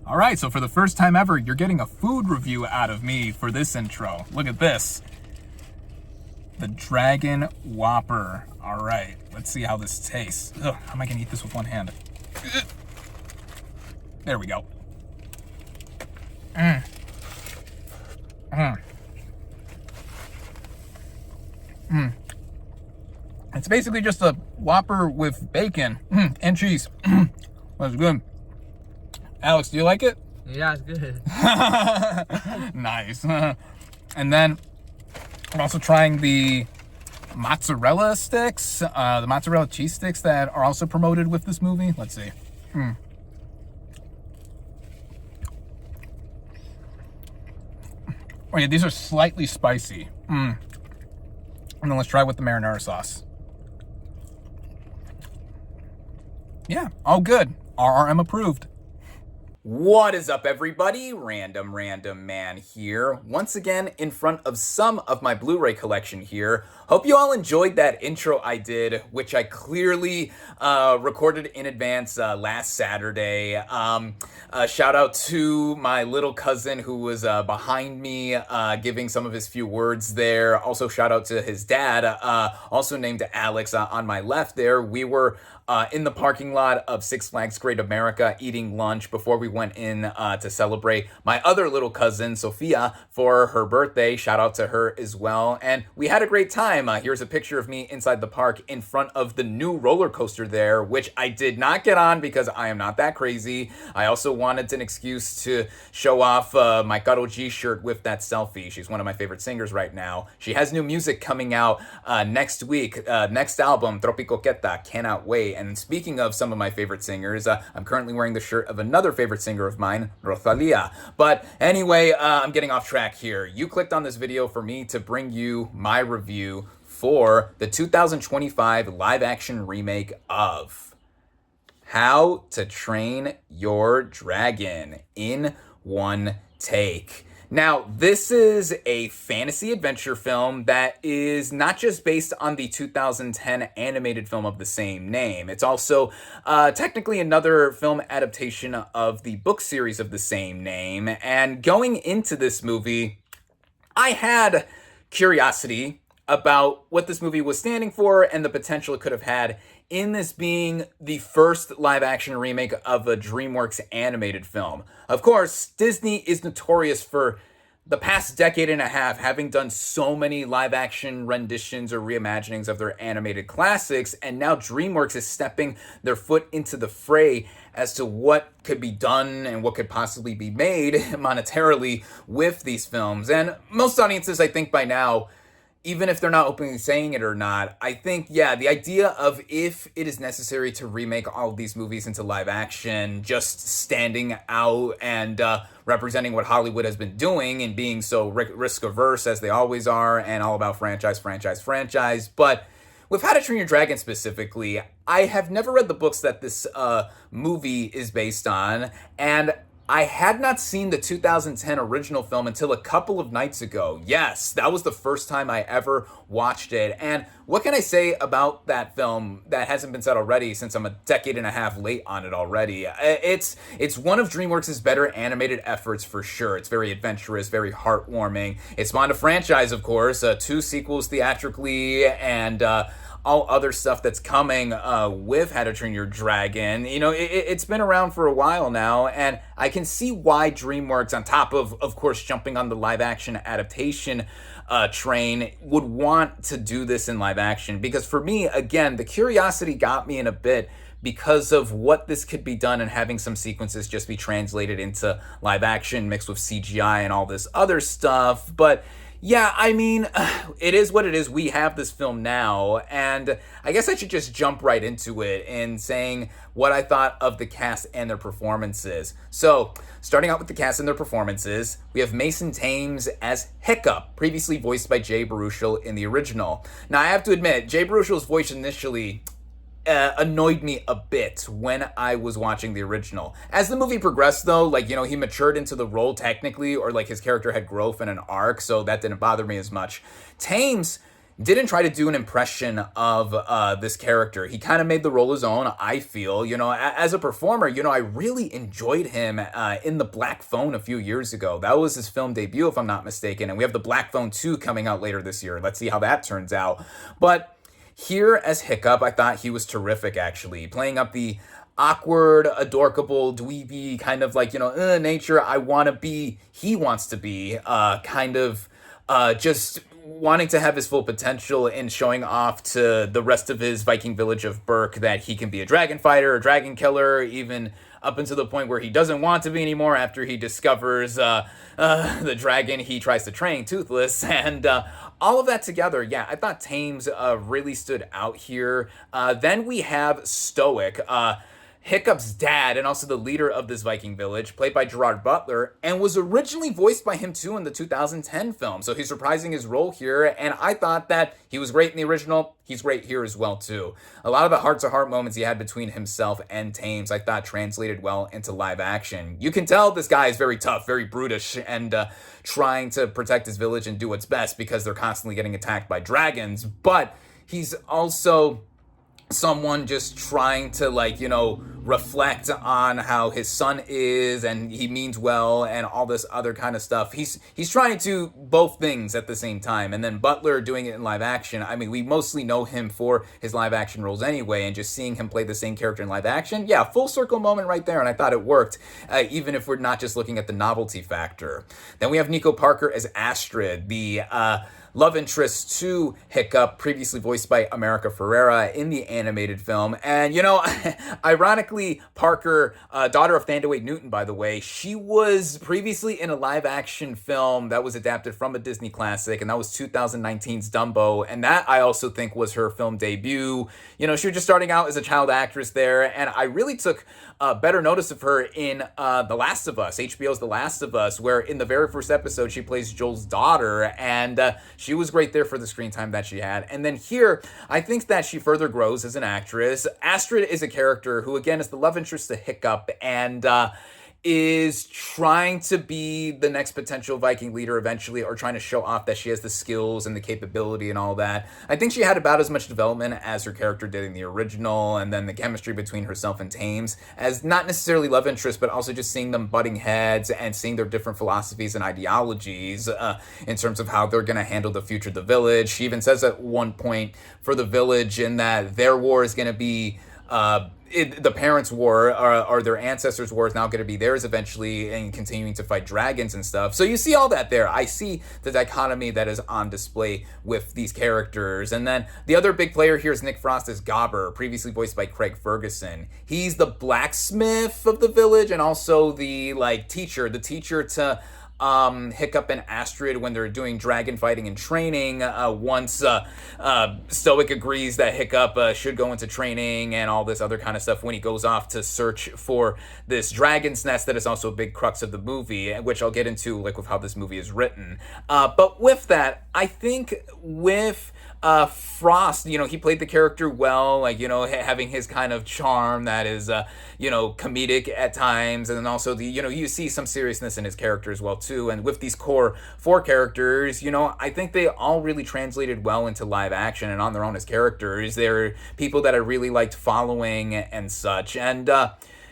All right, so for the first time ever, you're getting a food review out of me for this intro. Look at this. The Dragon Whopper. All right, let's see how this tastes. Ugh, how am I gonna eat this with one hand? There we go. It's basically just a Whopper with bacon and cheese. That's good. Alex, do you like it? Yeah, it's good. Nice. And then I'm also trying the mozzarella sticks, the mozzarella cheese sticks that are also promoted with this movie. Let's see. Oh yeah, these are slightly spicy. And then let's try with the marinara sauce. Yeah, all good. RRM approved. What is up, everybody? Random Random Man here, once again in front of some of my Blu-ray collection here. Hope you all enjoyed that intro I did, which I clearly recorded in advance last Saturday. Shout out to my little cousin who was behind me giving some of his few words there. Also shout out to his dad, also named Alex, on my left there. We were in the parking lot of Six Flags Great America eating lunch before we went in to celebrate my other little cousin, Sophia, for her birthday. Shout out to her as well. And we had a great time. Here's a picture of me inside the park in front of the new roller coaster there, which I did not get on because I am not that crazy. I also wanted an excuse to show off my Karol G shirt with that selfie. She's one of my favorite singers right now. She has new music coming out next week. Next album, Tropicoqueta. Cannot wait. And speaking of some of my favorite singers, I'm currently wearing the shirt of another favorite singer of mine, Rosalia. But anyway, I'm getting off track here. You clicked on this video for me to bring you my review for the 2025 live-action remake of How to Train Your Dragon in One Take. Now, this is a fantasy adventure film that is not just based on the 2010 animated film of the same name. It's also technically another film adaptation of the book series of the same name. And going into this movie, I had curiosity about what this movie was standing for and the potential it could have had in this being the first live-action remake of a Dreamworks animated film. Of course, Disney is notorious for the past decade and a half having done so many live-action renditions or reimaginings of their animated classics, and now DreamWorks is stepping their foot into the fray as to what could be done and what could possibly be made monetarily with these films. And most audiences, I think by now, even if they're not openly saying it or not, I think, yeah, the idea of if it is necessary to remake all of these movies into live action, just standing out and representing what Hollywood has been doing and being so risk averse as they always are and all about franchise. But with How to Train Your Dragon specifically, I have never read the books that this movie is based on, and I had not seen the 2010 original film until a couple of nights ago. Yes, that was the first time I ever watched it. And what can I say about that film that hasn't been said already, since I'm a decade and a half late on it already? It's one of DreamWorks' better animated efforts for sure. It's very adventurous, very heartwarming. It spawned a franchise, of course, 2 sequels theatrically, and all other stuff that's coming with How to Train Your Dragon. You know, it's been around for a while now, and I can see why DreamWorks, on top of course, jumping on the live-action adaptation train, would want to do this in live action. Because for me, again, the curiosity got me in a bit because of what this could be done and having some sequences just be translated into live action mixed with CGI and all this other stuff. But yeah, I mean, it is what it is. We have this film now, and I guess I should just jump right into it in saying what I thought of the cast and their performances. So, starting out with the cast and their performances, we have Mason Thames as Hiccup, previously voiced by Jay Baruchel in the original. Now, I have to admit, Jay Baruchel's voice initially annoyed me a bit when I was watching the original. As the movie progressed, though, like, you know, he matured into the role technically, or like his character had growth and an arc, so that didn't bother me as much. Thames didn't try to do an impression of this character. He kind of made the role his own, I feel. As a performer, I really enjoyed him in The Black Phone a few years ago. That was his film debut, if I'm not mistaken. And we have The Black Phone 2 coming out later this year. Let's see how that turns out. But here as Hiccup, I thought he was terrific, actually. Playing up the awkward, adorable, dweeby, kind of like, nature I want to be, he wants to be, just wanting to have his full potential and showing off to the rest of his Viking village of Berk that he can be a dragon fighter, a dragon killer, even up until the point where he doesn't want to be anymore after he discovers the dragon he tries to train, Toothless, and all of that together, yeah, I thought Thames really stood out here. Then we have Stoic, Hiccup's dad and also the leader of this Viking village, played by Gerard Butler, and was originally voiced by him too in the 2010 film. So he's reprising his role here, and I thought that he was great in the original. He's great here as well too. A lot of the heart-to-heart moments he had between himself and Thames, I thought translated well into live action. You can tell this guy is very tough, very brutish, and trying to protect his village and do what's best because they're constantly getting attacked by dragons, but he's also someone just trying to reflect on how his son is and he means well and all this other kind of stuff. He's trying to do both things at the same time. And then Butler doing it in live action. I mean, we mostly know him for his live action roles anyway, and just seeing him play the same character in live action, yeah, full circle moment right there. And I thought it worked, even if we're not just looking at the novelty factor. Then we have Nico Parker as Astrid, the love interest to Hiccup, previously voiced by America Ferrera in the animated film. And, ironically, Parker, daughter of Thandaway Newton, by the way, she was previously in a live-action film that was adapted from a Disney classic, and that was 2019's Dumbo, and that I also think was her film debut. She was just starting out as a child actress there, and I really took better notice of her in The Last of Us, HBO's The Last of Us, where in the very first episode, she plays Joel's daughter, and she was great there for the screen time that she had. And then here, I think that she further grows as an actress. Astrid is a character who, again, is the love interest to Hiccup and is trying to be the next potential Viking leader eventually, or trying to show off that she has the skills and the capability and all that. I think she had about as much development as her character did in the original, and then the chemistry between herself and Thames as not necessarily love interest, but also just seeing them butting heads and seeing their different philosophies and ideologies in terms of how they're going to handle the future of the village. She even says at one point for the village in that their war is going to be the parents' war, or their ancestors' war, is now going to be theirs eventually, and continuing to fight dragons and stuff. So you see all that there. I see the dichotomy that is on display with these characters. And then the other big player here is Nick Frost as Gobber, previously voiced by Craig Ferguson. He's the blacksmith of the village and also the teacher to Hiccup and Astrid when they're doing dragon fighting and training. Once Stoic agrees that Hiccup should go into training and all this other kind of stuff when he goes off to search for this dragon's nest that is also a big crux of the movie, which I'll get into with how this movie is written. But with that, I think with Frost, he played the character well, having his kind of charm that is, comedic at times, and then also you see some seriousness in his character as well too. And with these core four characters, I think they all really translated well into live action and on their own as characters. They're people that I really liked following and such. And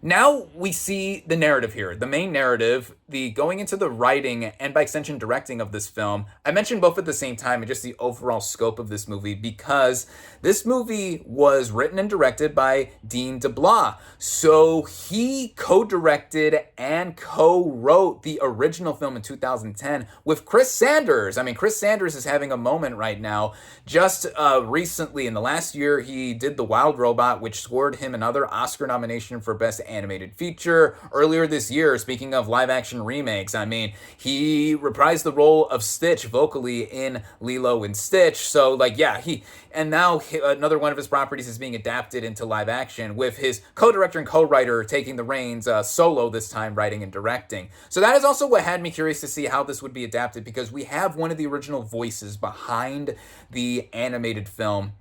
now we see the narrative here, the main narrative, the going into the writing and by extension directing of this film. I mentioned both at the same time and just the overall scope of this movie, because this movie was written and directed by Dean DeBlois. So he co-directed and co-wrote the original film in 2010 with Chris Sanders. I mean, Chris Sanders is having a moment right now. Just recently, in the last year, he did The Wild Robot, which scored him another Oscar nomination for Best Animated Feature. Earlier this year, speaking of live action remakes, I mean, he reprised the role of Stitch vocally in Lilo and Stitch. So and now another one of his properties is being adapted into live action with his co-director and co-writer taking the reins solo this time, writing and directing. So that is also what had me curious to see how this would be adapted, because we have one of the original voices behind the animated film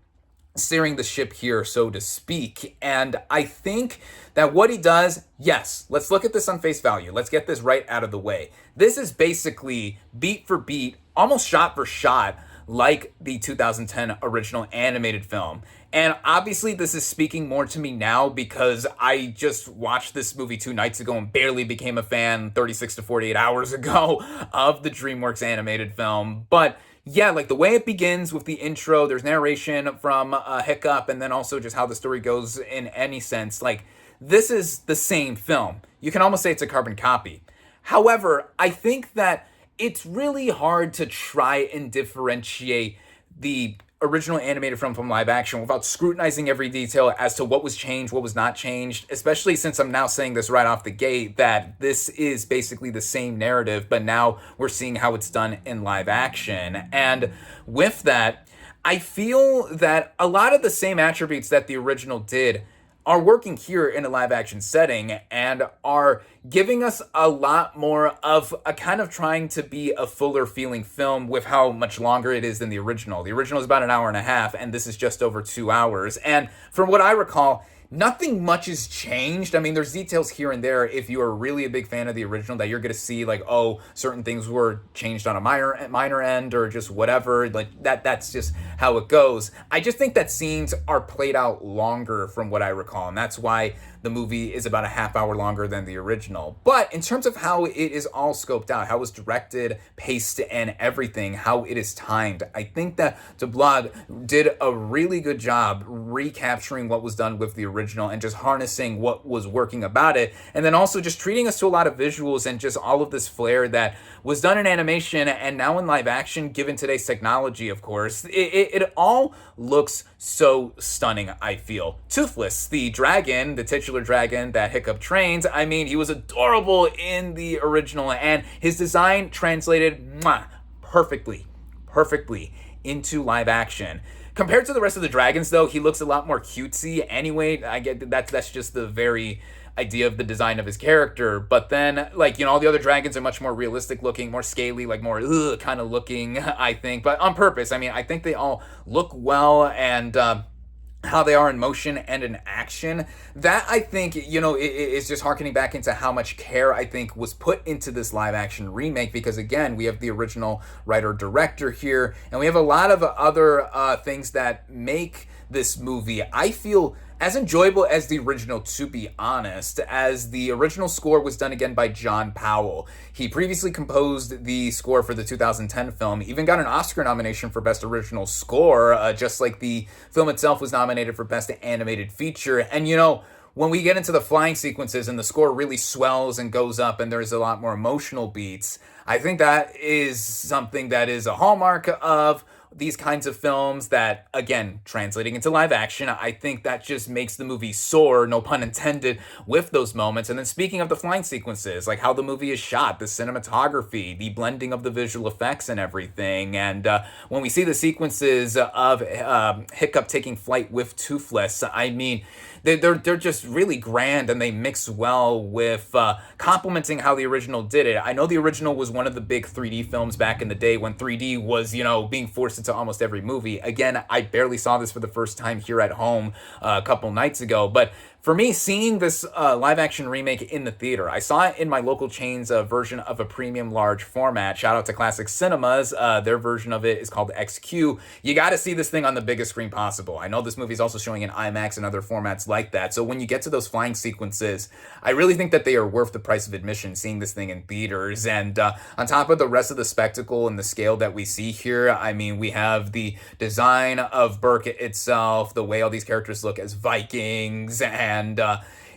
steering the ship here, so to speak. And I think that what he does, yes, let's look at this on face value. Let's get this right out of the way. This is basically beat for beat, almost shot for shot, like the 2010 original animated film. And obviously, this is speaking more to me now because I just watched this movie 2 nights ago and barely became a fan 36 to 48 hours ago of the Dreamworks animated film. But yeah, like the way it begins with the intro, there's narration from Hiccup, and then also just how the story goes in any sense. Like, this is the same film. You can almost say it's a carbon copy. However, I think that it's really hard to try and differentiate the original animated film from live action without scrutinizing every detail as to what was changed, what was not changed, especially since I'm now saying this right off the gate that this is basically the same narrative, but now we're seeing how it's done in live action. And with that, I feel that a lot of the same attributes that the original did are working here in a live action setting and are giving us a lot more of a kind of trying to be a fuller feeling film with how much longer it is than the original. The original is about an hour and a half, and this is just over 2 hours. And from what I recall, nothing much has changed. I mean, there's details here and there if you are really a big fan of the original that you're going to see, like, oh, certain things were changed on a minor end or just whatever. Like, that's just how it goes. I just think that scenes are played out longer from what I recall, and that's why the movie is about a half hour longer than the original. But in terms of how it is all scoped out, how it's directed, paced, and everything, how it is timed, I think that Dublad did a really good job recapturing what was done with the original and just harnessing what was working about it, and then also just treating us to a lot of visuals and just all of this flair that was done in animation and now in live action, given today's technology, of course. It all looks so stunning, I feel. Toothless, the dragon, the titular dragon that Hiccup trains, I mean, he was adorable in the original, and his design translated perfectly into live action. Compared to the rest of the dragons, though, he looks a lot more cutesy anyway. I get that's just the very idea of the design of his character. But then, like, all the other dragons are much more realistic looking, more scaly, like more kind of looking, I think. But on purpose. I mean, I think they all look well, and how they are in motion and in action, that I think, is just harkening back into how much care I think was put into this live action remake, because again, we have the original writer director here, and we have a lot of other things that make this movie, I feel, as enjoyable as the original, to be honest, as the original score was done again by John Powell. He previously composed the score for the 2010 film, even got an Oscar nomination for Best Original Score, just like the film itself was nominated for Best Animated Feature. And when we get into the flying sequences and the score really swells and goes up and there's a lot more emotional beats, I think that is something that is a hallmark of these kinds of films that, again, translating into live action, I think that just makes the movie soar, no pun intended, with those moments. And then speaking of the flying sequences, like how the movie is shot, the cinematography, the blending of the visual effects and everything. And when we see the sequences of Hiccup taking flight with Toothless, I mean, they're just really grand, and they mix well with complementing how the original did it. I know the original was one of the big 3D films back in the day when 3D was, being forced into almost every movie. Again, I barely saw this for the first time here at home a couple nights ago, but for me, seeing this live action remake in the theater, I saw it in my local chain's version of a premium large format. Shout out to Classic Cinemas. Their version of it is called XQ. You got to see this thing on the biggest screen possible. I know this movie is also showing in IMAX and other formats like that. So when you get to those flying sequences, I really think that they are worth the price of admission, seeing this thing in theaters. And on top of the rest of the spectacle and the scale that we see here, I mean, we have the design of Burke itself, the way all these characters look as Vikings, and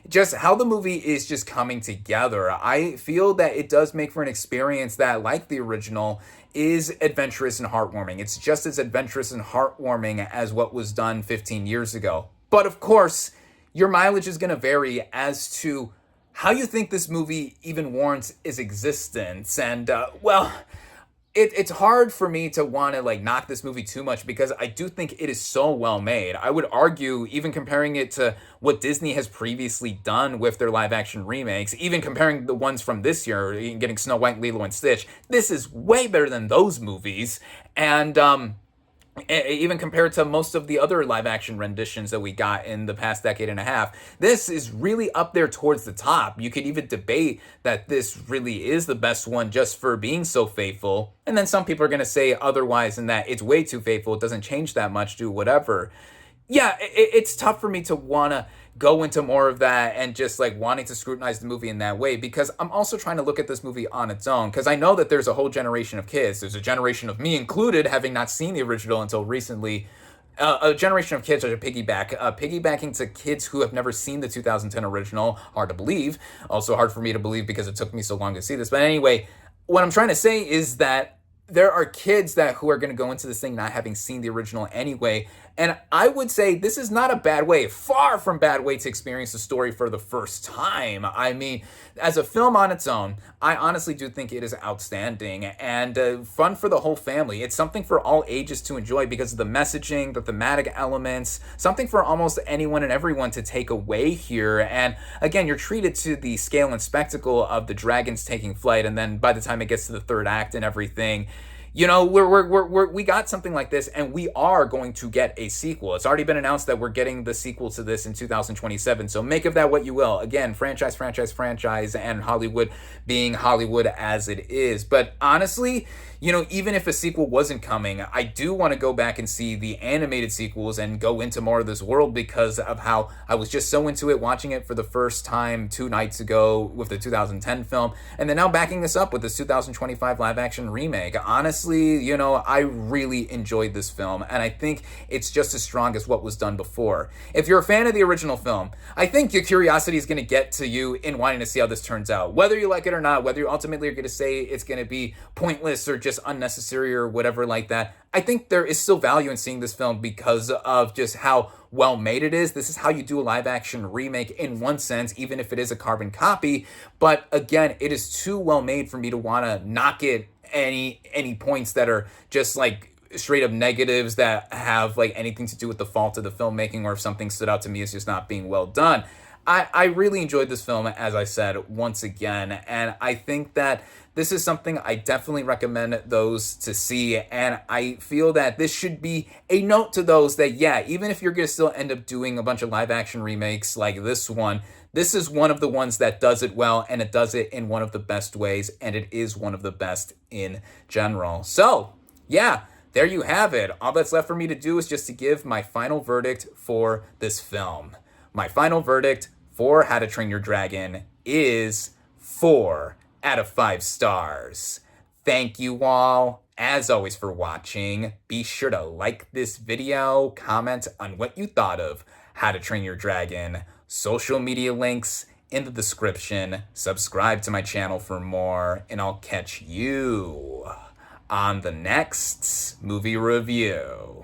just how the movie is just coming together. I feel that it does make for an experience that, like the original, is adventurous and heartwarming. It's just as adventurous and heartwarming as what was done 15 years ago. But of course, your mileage is going to vary as to how you think this movie even warrants its existence. And, it's hard for me to want to knock this movie too much, because I do think it is so well made. I would argue, even comparing it to what Disney has previously done with their live action remakes, even comparing the ones from this year, getting Snow White, Lilo and Stitch, this is way better than those movies. And even compared to most of the other live action renditions that we got in the past decade and a half. This is really up there towards the top. You could even debate that this really is the best one just for being so faithful. And then some people are going to say otherwise, and that it's way too faithful. It doesn't change that much, do whatever. Yeah, it's tough for me to want to go into more of that and just like wanting to scrutinize the movie in that way, because I'm also trying to look at this movie on its own, because I know that there's a whole generation of kids. There's a generation of me included, having not seen the original until recently. A generation of kids are piggybacking to kids who have never seen the 2010 original. Hard to believe. Also hard for me to believe because it took me so long to see this. But anyway, what I'm trying to say is that there are kids who are going to go into this thing not having seen the original anyway. And I would say this is not a bad way, far from bad way, to experience the story for the first time. I mean, as a film on its own, I honestly do think it is outstanding and fun for the whole family. It's something for all ages to enjoy because of the messaging, the thematic elements, something for almost anyone and everyone to take away here. And again, you're treated to the scale and spectacle of the dragons taking flight, and then by the time it gets to the third act and everything, you know, we got something like this, and we are going to get a sequel. It's already been announced that we're getting the sequel to this in 2027. So make of that what you will. Again, franchise, and Hollywood being Hollywood as it is. But honestly, you know, even if a sequel wasn't coming, I do want to go back and see the animated sequels and go into more of this world because of how I was just so into it watching it for the first time 2 nights ago with the 2010 film, and then now backing this up with this 2025 live action remake. Honestly, you know, I really enjoyed this film, and I think it's just as strong as what was done before. If you're a fan of the original film, I think your curiosity is going to get to you in wanting to see how this turns out. Whether you like it or not, whether you ultimately are going to say it's going to be pointless or just unnecessary or whatever like that, I think there is still value in seeing this film because of just how well made it is. This is how you do a live action remake in one sense, even if it is a carbon copy. But again, it is too well made for me to want to knock it any points that are just like straight up negatives that have like anything to do with the fault of the filmmaking, or if something stood out to me as just not being well done. I really enjoyed this film, as I said, once again, and I think that this is something I definitely recommend those to see, and I feel that this should be a note to those that, yeah, even if you're going to still end up doing a bunch of live action remakes like this one, this is one of the ones that does it well, and it does it in one of the best ways, and it is one of the best in general. So, yeah, there you have it. All that's left for me to do is just to give my final verdict for this film. My final verdict for How to Train Your Dragon is 4 out of 5 stars. Thank you all, as always, for watching. Be sure to like this video, comment on what you thought of How to Train Your Dragon. Social media links in the description. Subscribe to my channel for more, and I'll catch you on the next movie review.